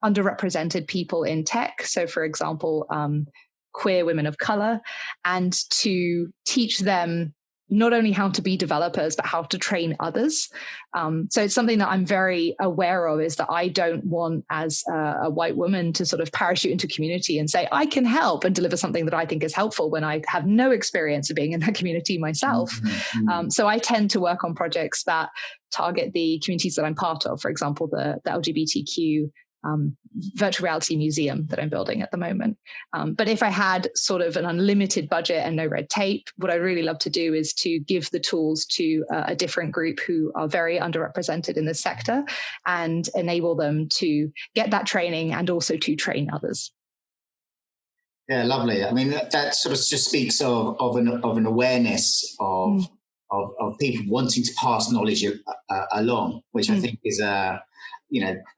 underrepresented people in tech. So for example, queer women of color, and to teach them not only how to be developers, but how to train others. So it's something that I'm very aware of, is that I don't want, as a white woman, to sort of parachute into community and say, I can help and deliver something that I think is helpful when I have no experience of being in that community myself. So I tend to work on projects that target the communities that I'm part of. For example, the LGBTQ virtual reality museum that I'm building at the moment. But if I had sort of an unlimited budget and no red tape, what I really love to do is to give the tools to a different group who are very underrepresented in this sector and enable them to get that training and also to train others. Yeah, lovely. I mean, that sort of just speaks of an awareness of people wanting to pass knowledge along, which I think is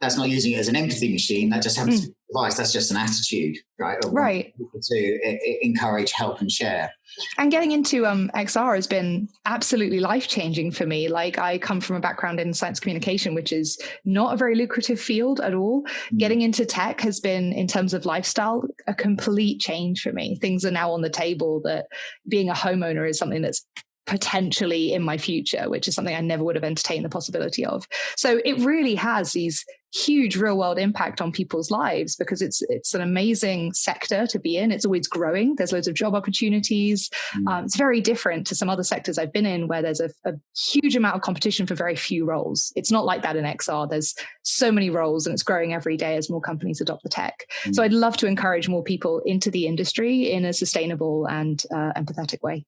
that's not using it as an empathy machine. That just happens to be a device. That's just an attitude, right? Right. To encourage, help, and share. And getting into XR has been absolutely life-changing for me. Like, I come from a background in science communication, which is not a very lucrative field at all. Getting into tech has been, in terms of lifestyle, a complete change for me. Things are now on the table that being a homeowner is something that's potentially in my future, which is something I never would have entertained the possibility of. So it really has these huge real world impact on people's lives, because it's an amazing sector to be in. It's always growing. There's loads of job opportunities. It's very different to some other sectors I've been in, where there's a huge amount of competition for very few roles. It's not like that in XR. There's so many roles, and it's growing every day as more companies adopt the tech. So I'd love to encourage more people into the industry in a sustainable and empathetic way.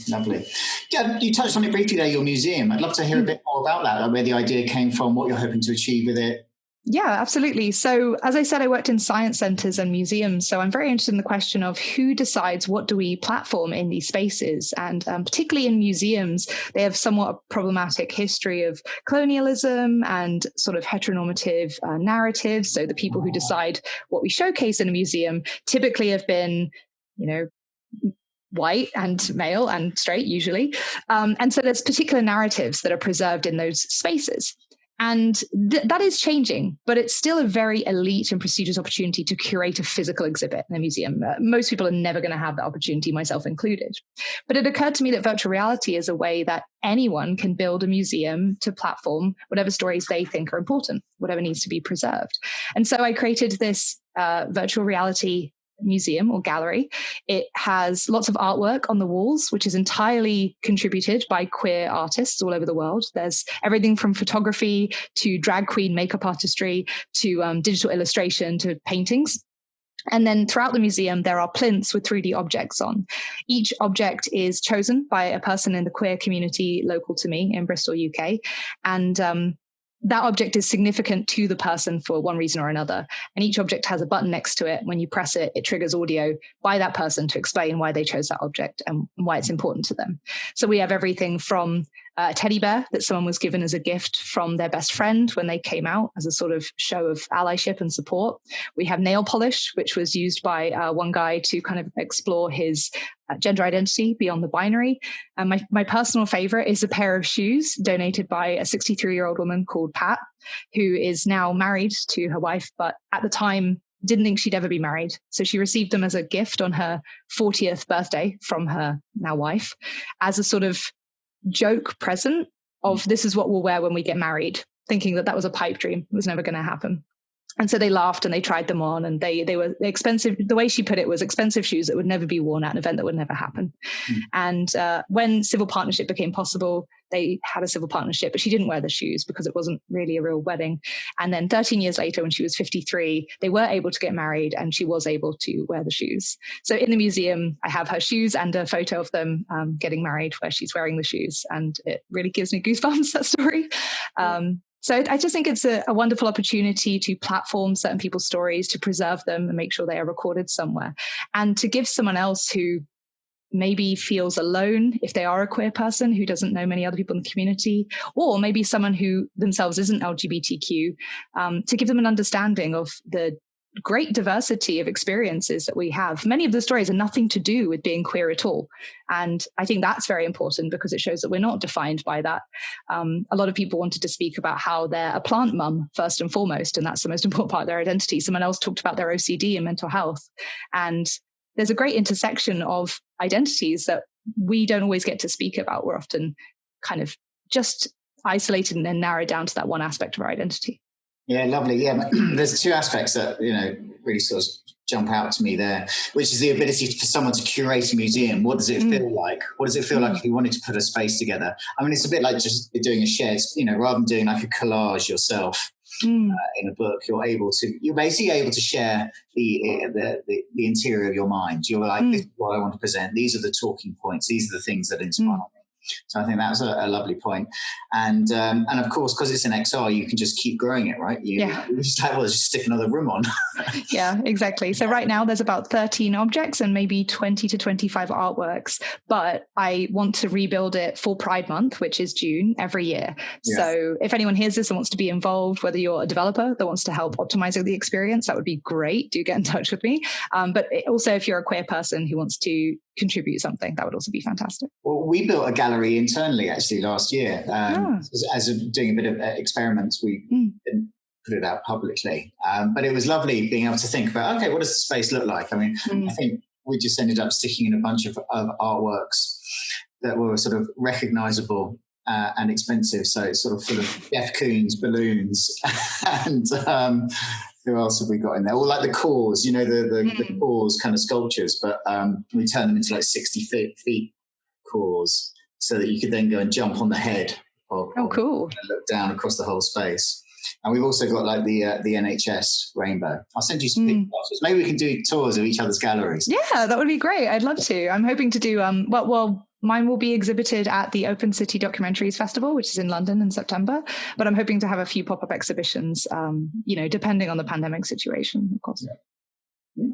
Lovely. Yeah, you touched on it briefly there, your museum. I'd love to hear a bit more about that, like where the idea came from, what you're hoping to achieve with it. Yeah, absolutely. So as I said, I worked in science centers and museums. So I'm very interested in the question of who decides what do we platform in these spaces. And particularly in museums, they have somewhat a problematic history of colonialism and sort of heteronormative narratives. So the people who decide what we showcase in a museum typically have been, white and male and straight usually. And so there's particular narratives that are preserved in those spaces. And that is changing, but it's still a very elite and prestigious opportunity to curate a physical exhibit in a museum. Most people are never going to have that opportunity, myself included. But it occurred to me that virtual reality is a way that anyone can build a museum to platform whatever stories they think are important, whatever needs to be preserved. And so I created this virtual reality museum or gallery. It has lots of artwork on the walls, which is entirely contributed by queer artists all over the world. There's everything from photography to drag queen makeup artistry to digital illustration to paintings. And then throughout the museum, there are plinths with 3D objects on. Each object is chosen by a person in the queer community local to me in Bristol, UK. And that object is significant to the person for one reason or another. And each object has a button next to it. When you press it, it triggers audio by that person to explain why they chose that object and why it's important to them. So we have everything from a teddy bear that someone was given as a gift from their best friend when they came out as a sort of show of allyship and support. We have nail polish, which was used by one guy to kind of explore his gender identity beyond the binary. And my personal favorite is a pair of shoes donated by a 63-year-old woman called Pat, who is now married to her wife, but at the time didn't think she'd ever be married. So she received them as a gift on her 40th birthday from her now wife as a sort of joke present of this is what we'll wear when we get married, thinking that was a pipe dream. It was never going to happen. And so they laughed and they tried them on, and they were expensive. The way she put it was expensive shoes that would never be worn at an event that would never happen. And when civil partnership became possible, they had a civil partnership, but she didn't wear the shoes because it wasn't really a real wedding. And then 13 years later, when she was 53, they were able to get married and she was able to wear the shoes. So in the museum, I have her shoes and a photo of them getting married where she's wearing the shoes. And it really gives me goosebumps, that story. So I just think it's a wonderful opportunity to platform certain people's stories, to preserve them and make sure they are recorded somewhere, and to give someone else who maybe feels alone, if they are a queer person who doesn't know many other people in the community, or maybe someone who themselves isn't LGBTQ, to give them an understanding of the great diversity of experiences that we have. Many of the stories are nothing to do with being queer at all. And I think that's very important because it shows that we're not defined by that. A lot of people wanted to speak about how they're a plant mum first and foremost, and that's the most important part of their identity. Someone else talked about their OCD and mental health. And there's a great intersection of identities that we don't always get to speak about. We're often kind of just isolated and then narrowed down to that one aspect of our identity. Yeah, lovely. Yeah, there's two aspects that, really sort of jump out to me there, which is the ability for someone to curate a museum. What does it feel like? What does it feel like if you wanted to put a space together? I mean, it's a bit like just doing a shared, rather than doing like a collage yourself in a book, you're basically able to share the interior of your mind. You're like, this is what I want to present. These are the talking points. These are the things that inspire me. So I think that's a lovely point. And of course, because it's an XR, you can just keep growing it, right? You just like, just stick another room on. Yeah, exactly. So right now there's about 13 objects and maybe 20 to 25 artworks, but I want to rebuild it for Pride Month, which is June every year. Yeah. So if anyone hears this and wants to be involved, whether you're a developer that wants to help optimize the experience, that would be great. Do get in touch with me. But also if you're a queer person who wants to contribute something, that would also be fantastic. Well, we built a gallery internally actually last year. As of doing a bit of experiments, we didn't put it out publicly, but it was lovely being able to think about, okay, what does the space look like? I mean, I think we just ended up sticking in a bunch of artworks that were sort of recognizable and expensive, so it's sort of full of Jeff Koons balloons and who else have we got in there? Well, like the cores, the cores kind of sculptures, but we turned them into like 60 feet cores so that you could then go and jump on the head of cool. And look down across the whole space. And we've also got like the NHS rainbow. I'll send you some pictures. Maybe we can do tours of each other's galleries. Yeah, that would be great. I'd love to. I'm hoping to do, mine will be exhibited at the Open City Documentaries Festival, which is in London in September. But I'm hoping to have a few pop-up exhibitions, depending on the pandemic situation, of course. Yeah.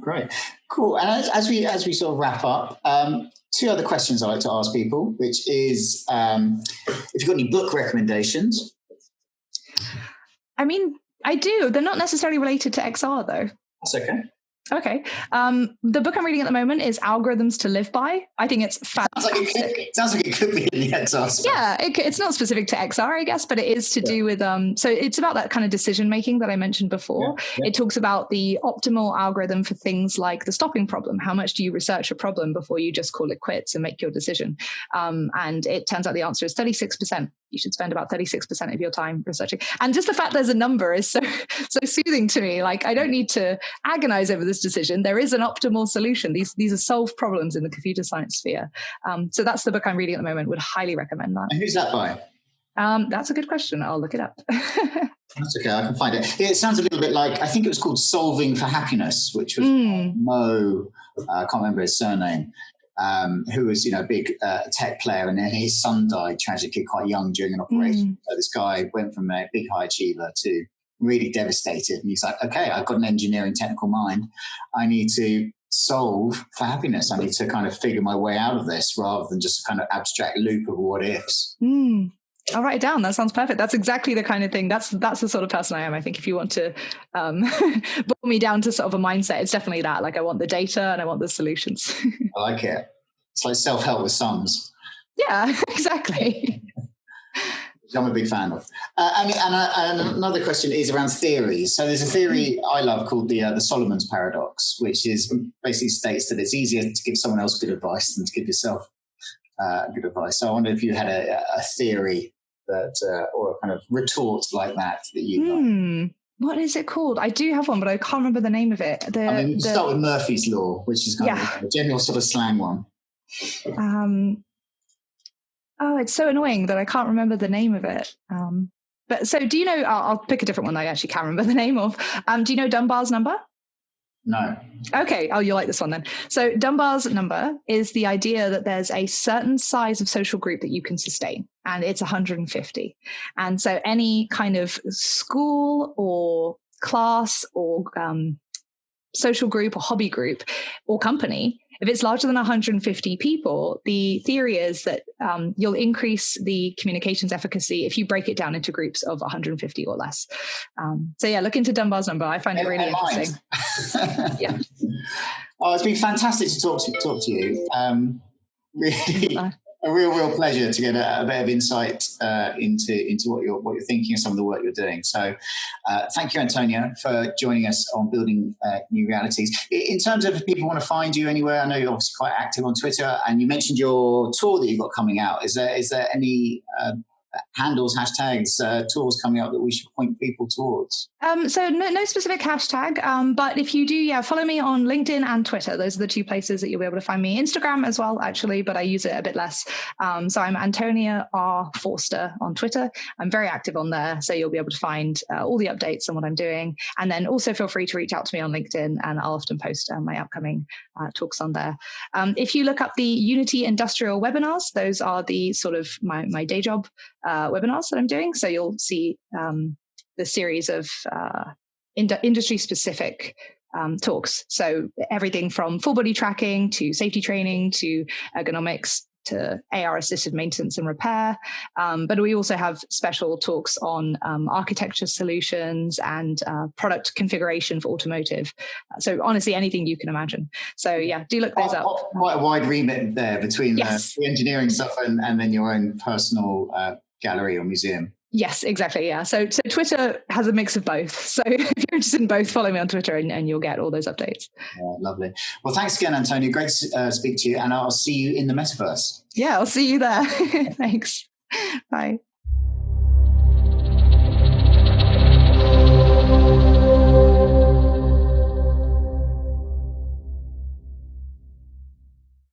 Great. Cool. And as we sort of wrap up, two other questions I like to ask people, which is if you've got any book recommendations. I mean, I do. They're not necessarily related to XR, though. That's okay. Okay. The book I'm reading at the moment is Algorithms to Live By. I think it's fantastic. Sounds like it could be in the XR space. Yeah, it's not specific to XR, I guess, but it is to do with, so it's about that kind of decision making that I mentioned before. Yeah. It talks about the optimal algorithm for things like the stopping problem. How much do you research a problem before you just call it quits and make your decision? And it turns out the answer is 36%. You should spend about 36% of your time researching. And just the fact there's a number is so soothing to me. Like, I don't need to agonize over this decision. There is an optimal solution. These are solved problems in the computer science sphere. So that's the book I'm reading at the moment. Would highly recommend that. And who's that by? That's a good question. I'll look it up. That's okay. I can find it. It sounds a little bit like, I think it was called Solving for Happiness, which was Mo, I can't remember his surname, who was, a big tech player, and then his son died tragically quite young during an operation. So this guy went from a big high achiever to really devastated. And he's like, okay, I've got an engineering technical mind. I need to solve for happiness. I need to kind of figure my way out of this rather than just a kind of abstract loop of what ifs. I'll write it down. That sounds perfect. That's exactly the kind of thing. That's the sort of person I am. I think if you want to boil me down to sort of a mindset, it's definitely that. Like, I want the data and I want the solutions. I like it. It's like self-help with sons. Yeah, exactly. Which I'm a big fan of. And another question is around theories. So there's a theory I love called the Solomon's paradox, which is basically states that it's easier to give someone else good advice than to give yourself good advice. So I wonder if you had a theory that or a kind of retort like that you like. What is it called? I do have one, but I can't remember the name of it. You start with Murphy's Law, which is kind of a general sort of slang one. It's so annoying that I can't remember the name of it. But so do you know, I'll pick a different one that I actually can't remember the name of. Do you know Dunbar's number? No. Okay. Oh, you'll like this one then. So Dunbar's number is the idea that there's a certain size of social group that you can sustain, and it's 150. And so any kind of school or class or social group or hobby group or company, if it's larger than 150 people, the theory is that you'll increase the communications efficacy if you break it down into groups of 150 or less. Look into Dunbar's number. I find it really interesting. Yeah. Oh, it's been fantastic to talk to you. Really a real pleasure to get a bit of insight into what you're thinking and some of the work you're doing. So thank you, Antonia, for joining us on Building New Realities. In terms of if people want to find you anywhere, I know you're obviously quite active on Twitter, and you mentioned your tour that you've got coming out. Is there any handles, hashtags, tours coming up that we should point people towards? So no specific hashtag, but if you do, follow me on LinkedIn and Twitter. Those are the two places that you'll be able to find me. Instagram as well, actually, but I use it a bit less. So I'm Antonia R. Forster on Twitter. I'm very active on there, so you'll be able to find all the updates on what I'm doing. And then also feel free to reach out to me on LinkedIn, and I'll often post my upcoming talks on there. If you look up the Unity Industrial webinars, those are the sort of my day job webinars that I'm doing. So you'll see the series of industry-specific talks. So everything from full body tracking to safety training to ergonomics to AR-assisted maintenance and repair. But we also have special talks on architecture solutions and product configuration for automotive. So honestly, anything you can imagine. So yeah, do look those up. Quite a wide remit there between the engineering stuff and then your own personal gallery or museum. Yes, exactly. Yeah. So Twitter has a mix of both. So if you're interested in both, follow me on Twitter and you'll get all those updates. Yeah, lovely. Well, thanks again, Antonia. Great to speak to you. And I'll see you in the metaverse. Yeah, I'll see you there. Thanks. Bye.